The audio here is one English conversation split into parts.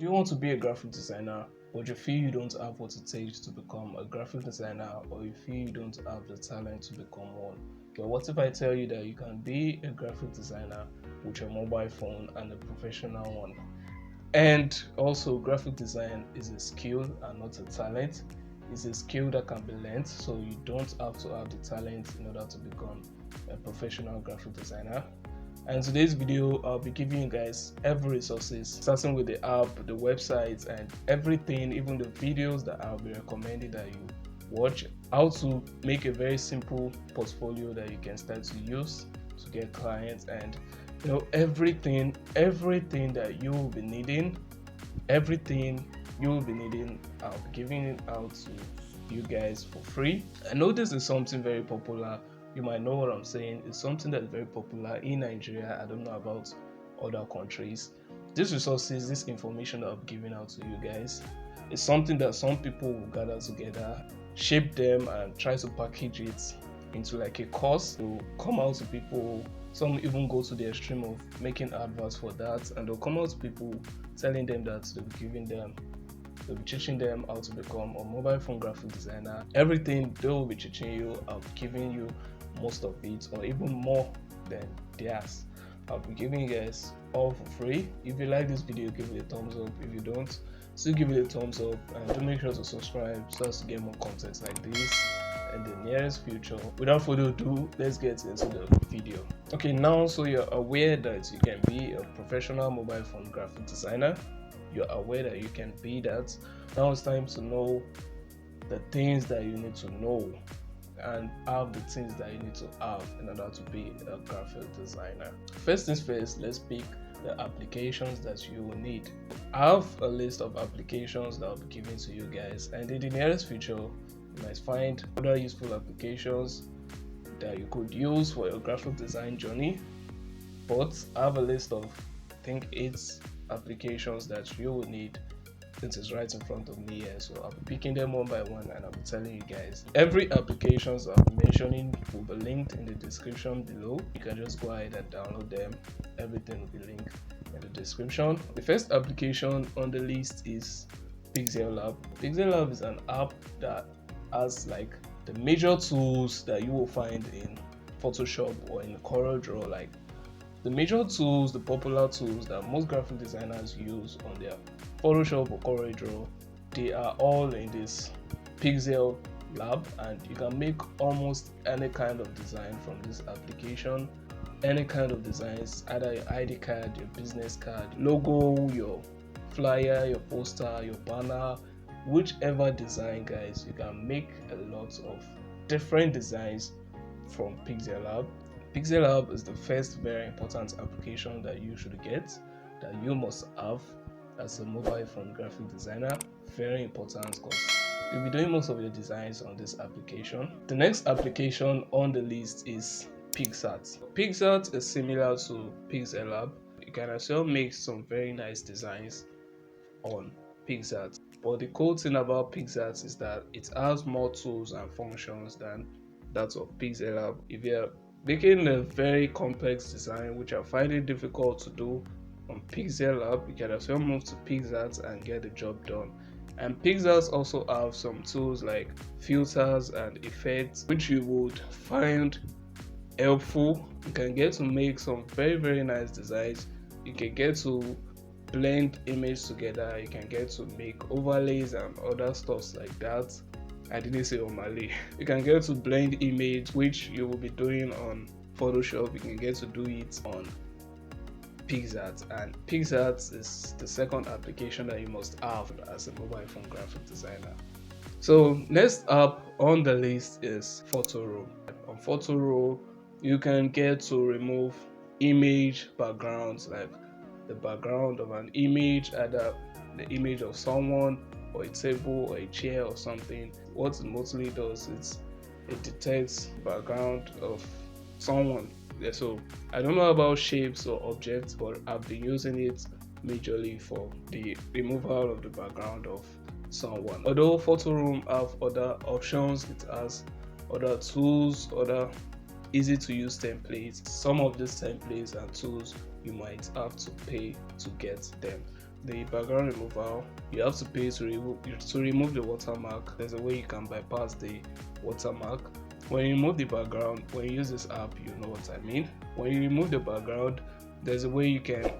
Do you want to be a graphic designer, but you feel you don't have what it takes to become a graphic designer, or you feel you don't have the talent to become one? Well, what if I tell you that you can be a graphic designer with your mobile phone and a professional one? And also, graphic design is a skill and not a talent. It's a skill that can be learned, so you don't have to have the talent in order to become a professional graphic designer. And in today's video, I'll be giving you guys every resources, starting with the app, the website, and everything, even the videos that I'll be recommending that you watch, how to make a very simple portfolio that you can start to use to get clients, and everything that you will be needing, I'll be giving it out to you guys for free. I know this is something very popular. You might know what I'm saying. It's something that's very popular in Nigeria. I don't know about other countries. These resources, this information that I'm giving out to you guys, is something that some people will gather together, shape them, and try to package it into like a course to come out to people. Some even go to the extreme of making adverts for that, and they'll come out to people telling them that they'll be teaching them how to become a mobile phone graphic designer. Everything they will be teaching you, I'll be giving you most of it, or even more than theirs. I'll be giving you guys all for free. If you like this video, give it a thumbs up. If you don't, still give it a thumbs up, and do make sure to subscribe so as to get more content like this in the nearest future. Without further ado, let's get into the video. Okay, now so you're aware that you can be a professional mobile phone graphic designer. You're aware that you can be that. Now it's time to know the things that you need to know and have the things that you need to have in order to be a graphic designer. First things first, let's pick the applications that you will need. I have a list of applications that I'll be giving to you guys, and in the nearest future you might find other useful applications that you could use for your graphic design journey. But I have a list of, I think, 8 applications that you will need. It is right in front of me here, so I'll be picking them one by one and I'll be telling you guys. Every application I'll be mentioning will be linked in the description below. You can just go ahead and download them. Everything will be linked in the description. The first application on the list is Pixellab. Pixellab is an app that has like the major tools that you will find in Photoshop or in CorelDRAW, like the major tools, the popular tools that most graphic designers use on their Photoshop or CorelDRAW. They are all in this Pixellab, and you can make almost any kind of design from this application. Any kind of designs, either your ID card, your business card, logo, your flyer, your poster, your banner, whichever design, guys, you can make a lot of different designs from Pixellab. Pixellab is the first very important application that you should get, that you must have as a mobile phone graphic designer. Very important, because you'll be doing most of your designs on this application. The next application on the list is Picsart. Picsart is similar to Pixellab. You can also make some very nice designs on Picsart, but the cool thing about Picsart is that it has more tools and functions than that of Pixellab. If you're making a very complex design, which I find it difficult to do on Pixellab, you can also move to Picsart and get the job done. And Picsart also have some tools like filters and effects, which you would find helpful. You can get to make some very nice designs. You can get to blend images together. You can get to make overlays and other stuff like that. I didn't say overlay. You can get to blend image, which you will be doing on Photoshop. You can get to do it on Picsart, and Picsart is the second application that you must have as a mobile phone graphic designer. So next up on the list is Photoroom. On Photoroom, you can get to remove image backgrounds, like the background of an image, either the image of someone or a table or a chair or something. What it mostly does is it detects background of someone. So I don't know about shapes or objects, but I've been using it majorly for the removal of the background of someone. Although Photoroom have other options, it has other tools, other easy to use templates. Some of these templates and tools you might have to pay to get them. the background removal, you have to pay to remove the watermark. There's a way you can bypass the watermark. When you remove the background, when you use this app, you know what I mean. When you remove the background, there's a way you can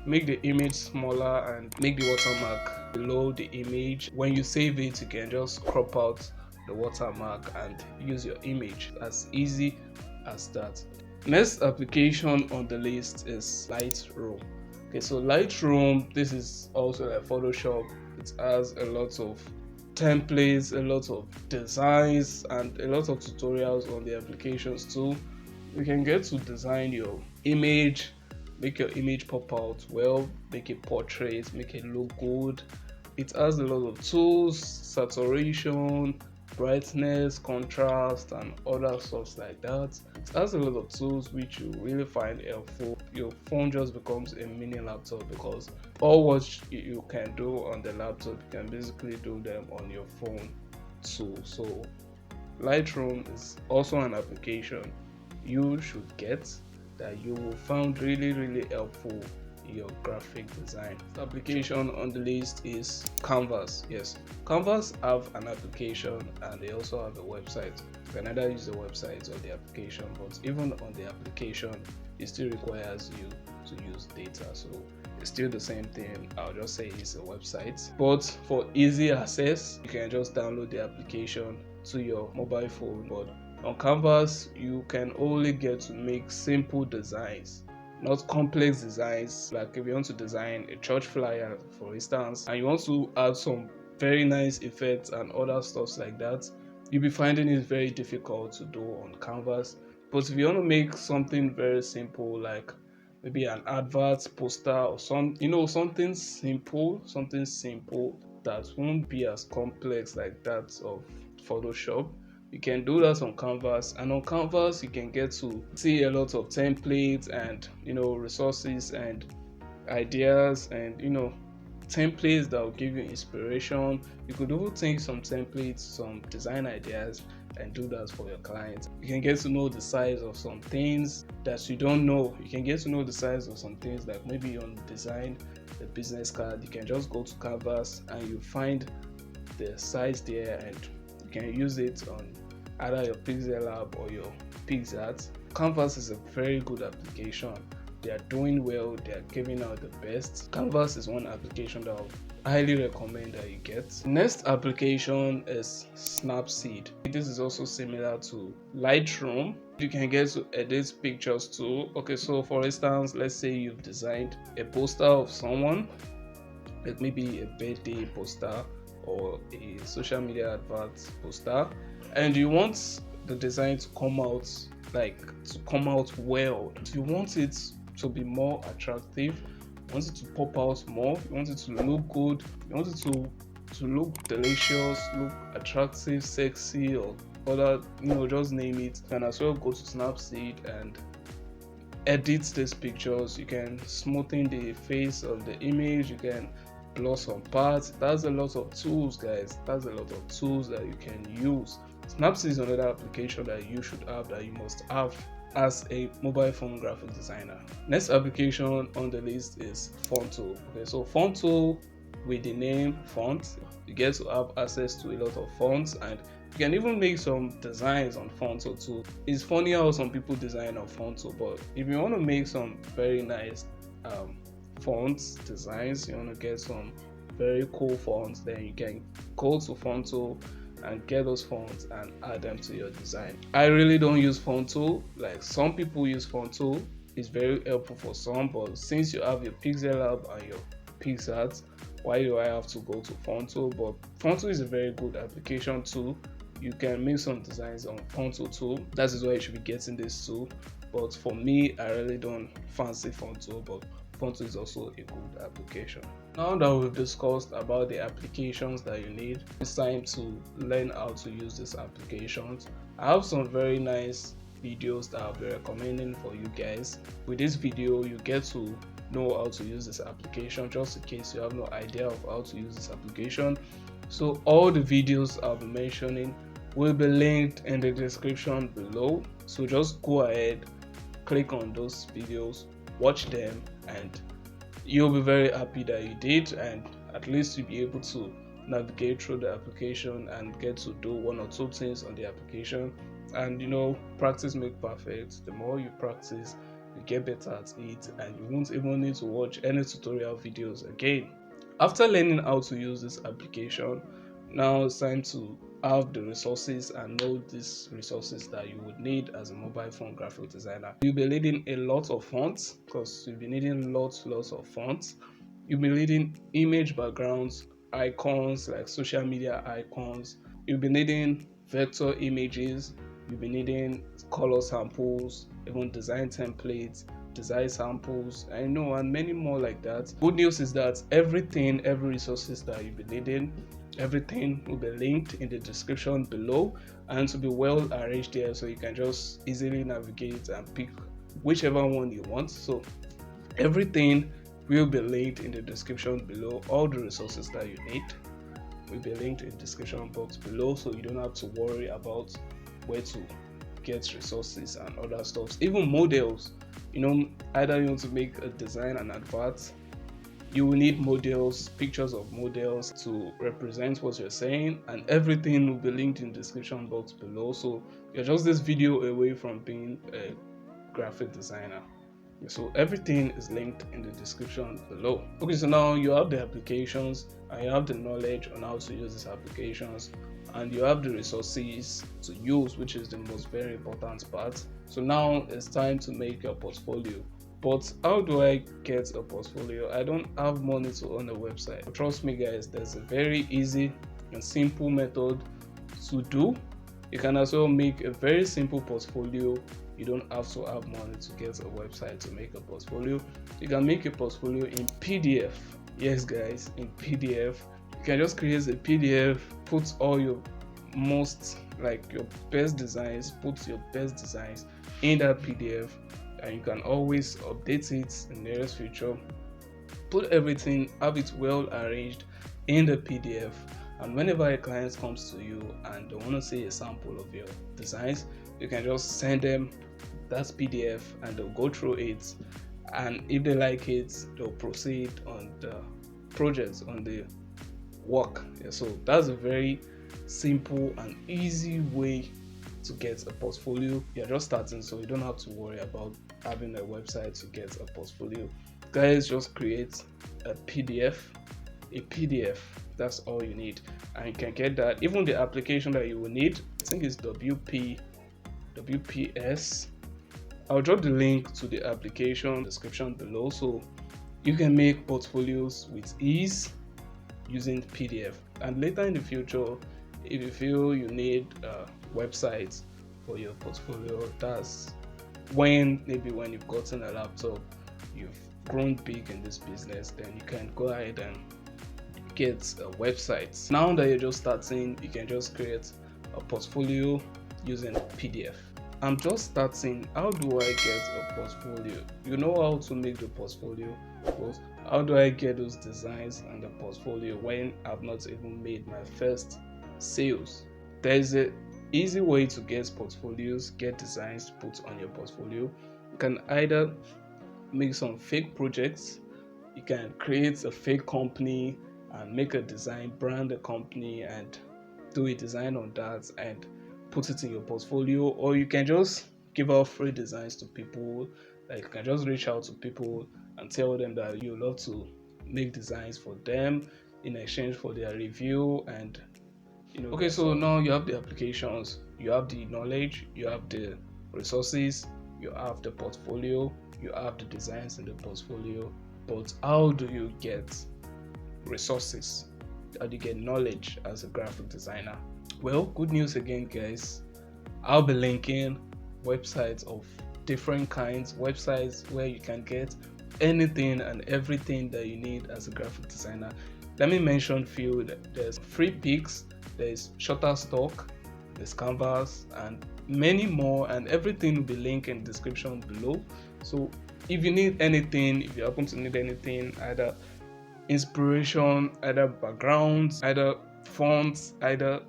make the image smaller and make the watermark below the image. When you save it, you can just crop out the watermark and use your image. As easy as that. Next application on the list is Lightroom. Okay, so Lightroom, this is also like Photoshop. It has a lot of templates, a lot of designs, and a lot of tutorials on the applications too. You can get to design your image, make your image pop out well, make a portrait, make it look good. It has a lot of tools, saturation, brightness, contrast, and other stuff like that. It has a lot of tools which you really find helpful. Your phone just becomes a mini laptop because all what you can do on the laptop, you can basically do them on your phone too. So Lightroom is also an application you should get that you will find really helpful in your graphic design. The application on the list is Canvas. Yes, Canvas have an application and they also have a website. You can either use the website or the application, but even on the application, it still requires you to use data. So it's still the same thing. I'll just say it's a website, but for easy access, you can just download the application to your mobile phone. But on Canvas, you can only get to make simple designs, not complex designs. Like if you want to design a church flyer, for instance, and you want to add some very nice effects and other stuff like that, you'll be finding it very difficult to do on Canvas. But if you want to make something very simple, like maybe an advert, poster, or something simple that won't be as complex like that of Photoshop, you can do that on Canvas. And on Canvas, you can get to see a lot of templates and resources and ideas and templates that will give you inspiration. You could even take some templates, some design ideas, and do that for your clients. You can get to know the size of some things that you don't know. You can get to know the size of some things, like maybe you want to design a business card. You can just go to Canvas and you find the size there, and you can use it on either your Pixellab or your Picsart. Canvas is a very good application. They are doing well, they are giving out the best. Canvas is one application that I highly recommend that you get. Next application is Snapseed. This is also similar to Lightroom. You can get to edit pictures too. Okay, so for instance, let's say you've designed a poster of someone, like maybe a birthday poster or a social media advert poster, and you want the design to come out well. You want it to be more attractive, you want it to pop out more, you want it to look good, you want it to look delicious, look attractive, sexy, or other, just name it. You can as well go to Snapseed and edit these pictures. You can smoothen the face of the image, you can blur some parts. That's a lot of tools, guys. That's a lot of tools that you can use. Snapseed is another application that you should have, that you must have as a mobile phone graphic designer. Next application on the list is Phonto. Okay, so Phonto, with the name font, you get to have access to a lot of fonts, and you can even make some designs on Phonto too. It's funny how some people design on Phonto, but if you want to make some very nice fonts designs, you want to get some very cool fonts, then you can go to Phonto and get those fonts and add them to your design. I really don't use Phonto. Like some people use Phonto. It's very helpful for some, but since you have your Pixellab and your Picsart, why do I have to go to Phonto? But Phonto is a very good application too. You can make some designs on Phonto too. That is why you should be getting this too. But for me, I really don't fancy Phonto, but Phonto is also a good application. Now that we've discussed about the applications that you need, it's time to learn how to use these applications. I have some very nice videos that I'll be recommending for you guys. With this video, you get to know how to use this application, just in case you have no idea of how to use this application. So all the videos I'll be mentioning will be linked in the description below. So just go ahead, click on those videos, watch them, and you'll be very happy that you did, and at least you'll be able to navigate through the application and get to do one or two things on the application. And practice make perfect. The more you practice, you get better at it, and you won't even need to watch any tutorial videos again. After learning how to use this application, now it's time to have the resources and know these resources that you would need as a mobile phone graphic designer. You'll be needing a lot of fonts, because you'll be needing lots of fonts. You'll be needing image backgrounds, icons like social media icons. You'll be needing vector images. You'll be needing color samples, even design templates, design samples, and many more like that. Good news is that every resources that you'll be needing, everything will be linked in the description below, and to be well arranged there, so you can just easily navigate and pick whichever one you want. So everything will be linked in the description below. All the resources that you need will be linked in the description box below, so you don't have to worry about where to get resources and other stuff. Even models, either you want to make a design and advert, you will need models, pictures of models to represent what you're saying, and everything will be linked in the description box below. So you're just this video away from being a graphic designer. So everything is linked in the description below. Okay, so now you have the applications and you have the knowledge on how to use these applications, and you have the resources to use, which is the most very important part. So now it's time to make your portfolio. But how do I get a portfolio? I don't have money to own a website. But trust me guys, there's a very easy and simple method to do. You can also make a very simple portfolio. You don't have to have money to get a website to make a portfolio. You can make a portfolio in PDF. Yes guys, in PDF. You can just create a PDF, put all your your best designs, put your best designs in that PDF, and you can always update it in the nearest future. Put everything, have it well arranged in the PDF, and whenever a client comes to you and they want to see a sample of your designs, you can just send them that PDF and they'll go through it, and if they like it, they'll proceed on the project, on the work. So that's a very simple and easy way to get a portfolio. You're just starting, so you don't have to worry about having a website to get a portfolio. Guys, just create a PDF. That's all you need, and you can get that. Even the application that you will need, I think it's WPS. I'll drop the link to the application description below, so you can make portfolios with ease using PDF. And later in the future, if you feel you need a website for your portfolio, that's maybe when you've gotten a laptop, you've grown big in this business, then you can go ahead and get a website. Now that you're just starting, you can just create a portfolio using PDF. I'm just starting. How do I get a portfolio? You know how to make the portfolio, but how do I get those designs and the portfolio when I've not even made my first sales? There's an easy way to get portfolios, get designs to put on your portfolio. You can either make some fake projects, you can create a fake company and make a design, brand a company and do a design on that and put it in your portfolio, or you can just give out free designs to people. Like you can just reach out to people and tell them that you love to make designs for them in exchange for their review. And okay, so now you have the applications, you have the knowledge, you have the resources, you have the portfolio, you have the designs in the portfolio. But how do you get resources? How do you get knowledge as a graphic designer? Well, good news again guys, I'll be linking websites of different kinds, websites where you can get anything and everything that you need as a graphic designer. Let me mention few. There's Freepik, there's Shutterstock, there's Canvas, and many more, and everything will be linked in the description below. So if you need anything, if you happen to need anything, either inspiration, either backgrounds, either fonts, either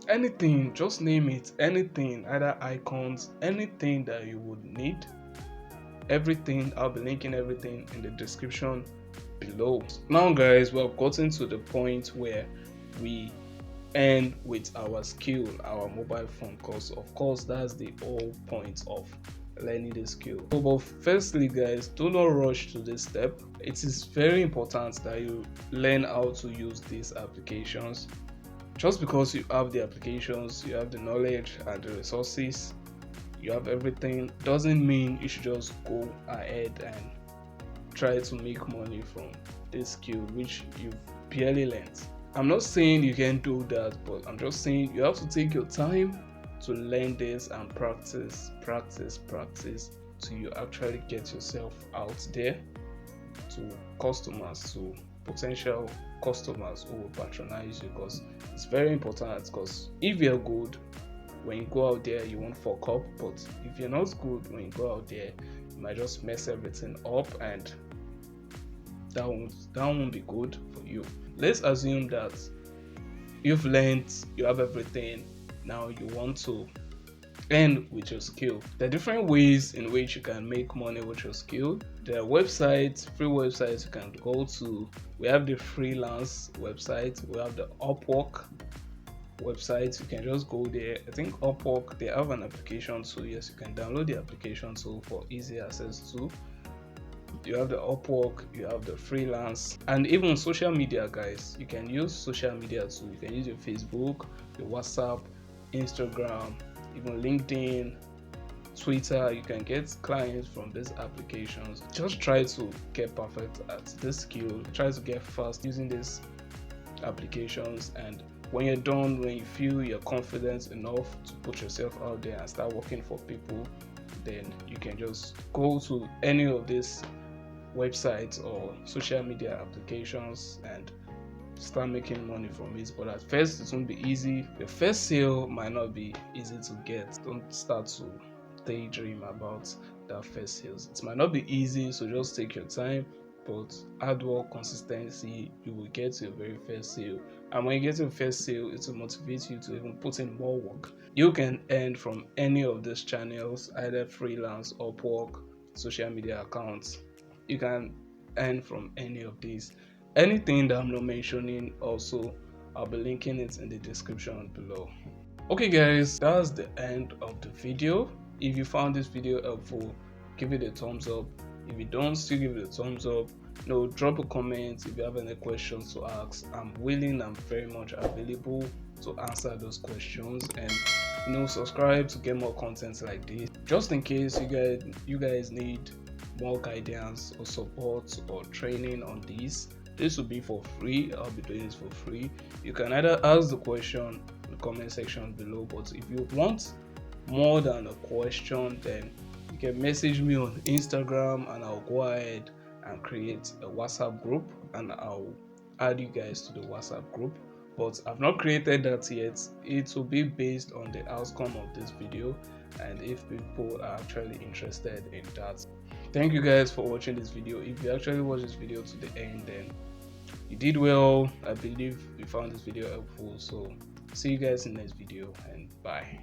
anything, just name it, anything, either icons, anything that you would need, everything, I'll be linking everything in the description below. Now guys, we have gotten to the point where we end with our skill, our mobile phone, because of course that's the whole point of learning the skill. So, but firstly guys, do not rush to this step. It is very important that you learn how to use these applications. Just because you have the applications, you have the knowledge and the resources, you have everything, doesn't mean you should just go ahead and try to make money from this skill which you've barely learned. I'm not saying you can do that, but I'm just saying you have to take your time to learn this and practice till you actually get yourself out there to customers, to potential customers who will patronize you, because it's very important. Because if you're good when you go out there, you won't fuck up, but if you're not good when you go out there, you might just mess everything up, and that won't be good for you. Let's assume that you've learned, you have everything, now you want to earn with your skill. There are different ways in which you can make money with your skill. There are websites, free websites you can go to. We have the freelance website, we have the Upwork website. You can just go there. I think Upwork, they have an application, so yes, you can download the application so for easy access to. You have the Upwork, you have the freelance, and even social media guys. You can use social media too. You can use your Facebook, your WhatsApp, Instagram, even LinkedIn, Twitter. You can get clients from these applications. Just try to get perfect at this skill, try to get fast using these applications, and when you're done, when you feel you're confident enough to put yourself out there and start working for people, then you can just go to any of these websites or social media applications and start making money from it. But at first it won't be easy. Your first sale might not be easy to get. Don't start to daydream about that first sales. It might not be easy, so just take your time, but hard work, consistency, you will get to your very first sale. And when you get to your first sale, it will motivate you to even put in more work. You can earn from any of these channels, either freelance, Upwork, social media accounts. You can earn from any of these. Anything that I'm not mentioning, also I'll be linking it in the description below. Okay guys, that's the end of the video. If you found this video helpful, give it a thumbs up. If you don't, still give it a thumbs up. Drop a comment if you have any questions to ask. I'm willing, I'm very much available to answer those questions, and subscribe to get more content like this. Just in case you guys need more guidance or support or training on this will be for free. I'll be doing this for free. You can either ask the question in the comment section below, but if you want more than a question, then you can message me on Instagram and I'll go ahead and create a WhatsApp group and I'll add you guys to the WhatsApp group. But I've not created that yet. It will be based on the outcome of this video and if people are actually interested in that. Thank you guys for watching this video. If you actually watched this video to the end, then you did well. I believe you found this video helpful. So see you guys in the next video, and bye.